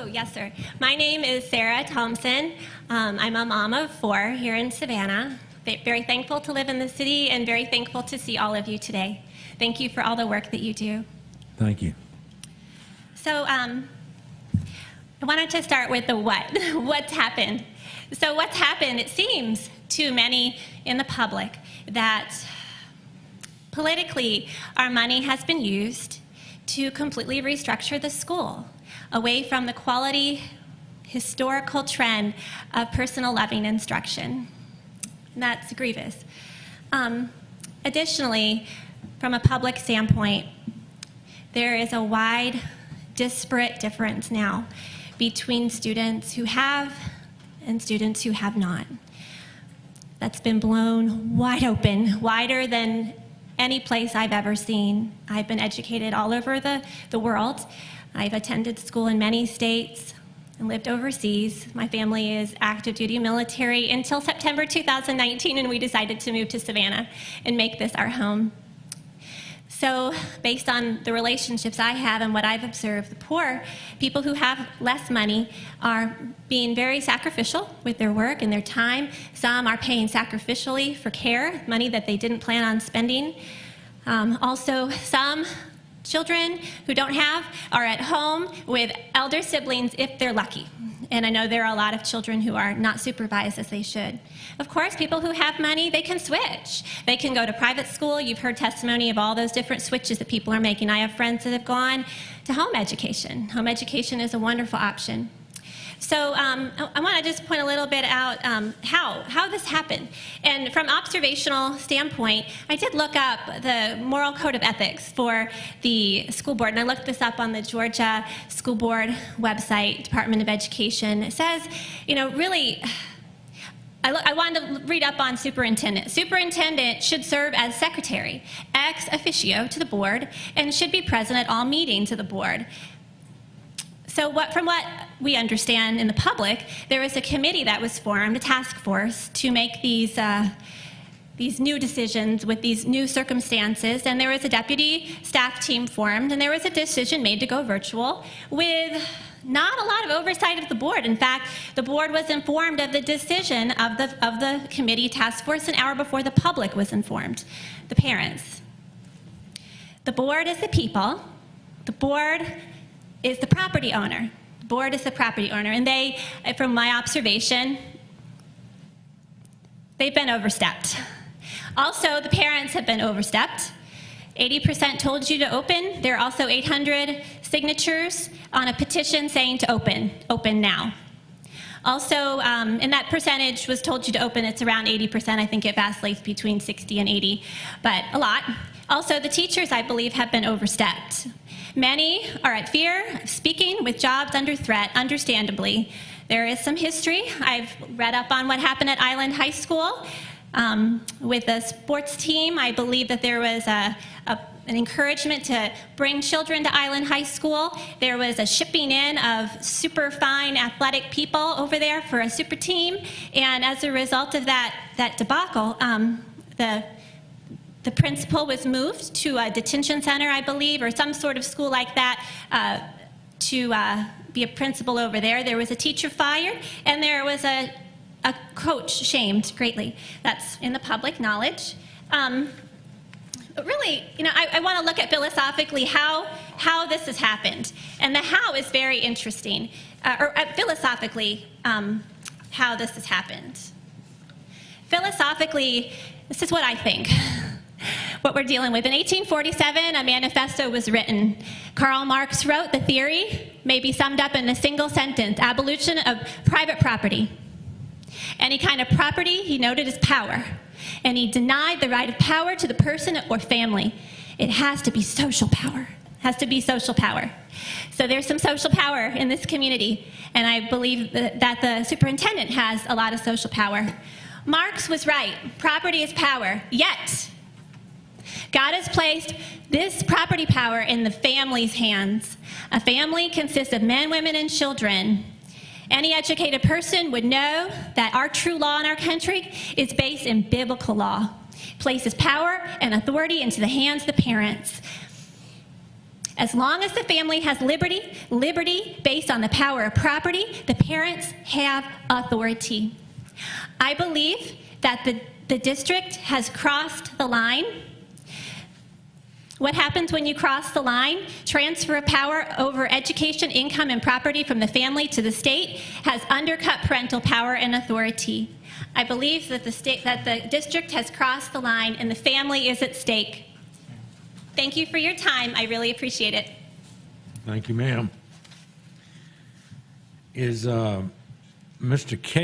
Oh, yes, sir. My name is Sarah Thompson. I'm a mom of 4 here in Savannah. Very thankful to live in the city and very thankful to see all of you today. Thank you for all the work that you do. Thank you. So I wanted to start with the what. What's happened? So what's happened, it seems to many in the public that politically our money has been used to completely restructure the school away from the quality, historical trend of personal loving instruction. And that's grievous. Additionally, from a public standpoint, there is a wide, disparate difference now between students who have and students who have not. That's been blown wide open, wider than any place I've ever seen. I've been educated all over the world. I've attended school in many states and lived overseas. My family is active duty military until September 2019, and we decided to move to Savannah and make this our home. So based on the relationships I have and what I've observed, the poor, people who have less money, are being very sacrificial with their work and their time. Some are paying sacrificially for care, money that they didn't plan on spending. Also, some children who don't have are at home with elder siblings if they're lucky. And I know there are a lot of children who are not supervised as they should. Of course, people who have money, they can switch. They can go to private school. You've heard testimony of all those different switches that people are making. I have friends that have gone to home education. Home education is a wonderful option. So I want to just point a little bit out how this happened. And from observational standpoint, I did look up the moral code of ethics for the school board, and I looked this up on the Georgia School Board website, Department of Education. It says, you know, really, I wanted to read up on superintendent. Superintendent should serve as secretary, ex officio to the board, and should be present at all meetings of the board. So from what we understand in the public, there was a committee that was formed, a task force, to make these new decisions with these new circumstances, and there was a deputy staff team formed, and there was a decision made to go virtual with not a lot of oversight of the board. In fact, the board was informed of the decision of the committee task force an hour before the public was informed, the parents. The board is the people. The board is the property owner. The board is the property owner, and they, from my observation, they've been overstepped. Also, the parents have been overstepped. 80% told you to open. There are also 800 signatures on a petition saying to open now. Also, and that percentage was told you to open, it's around 80%. I think it vacillates between 60 and 80, but a lot. Also, the teachers, I believe, have been overstepped. Many are at fear of speaking with jobs under threat, understandably. There is some history. I've read up on what happened at Island High School with the sports team. I believe that there was an encouragement to bring children to Island High School. There was a shipping in of super fine athletic people over there for a super team, and as a result of that debacle, the principal was moved to a detention center, I believe, or some sort of school like that to be a principal over there. There was a teacher fired, and there was a coach shamed greatly. That's in the public knowledge. But really, you know, I want to look at philosophically how this has happened. And the how is very interesting, philosophically, how this has happened. Philosophically, this is what I think. What we're dealing with. In 1847, a manifesto was written. Karl Marx wrote, the theory may be summed up in a single sentence: abolition of private property. Any kind of property, he noted, is power. And he denied the right of power to the person or family. It has to be social power. It has to be social power. So there's some social power in this community, and I believe that the superintendent has a lot of social power. Marx was right. Property is power. Yet, God has placed this property power in the family's hands. A family consists of men, women, and children. Any educated person would know that our true law in our country is based in biblical law. It places power and authority into the hands of the parents. As long as the family has liberty based on the power of property, the parents have authority. I believe that the district has crossed the line. What happens when you cross the line? Transfer of power over education, income, and property from the family to the state has undercut parental power and authority. I believe that the district has crossed the line and the family is at stake. Thank you for your time. I really appreciate it. Thank you, ma'am. Is Mr. K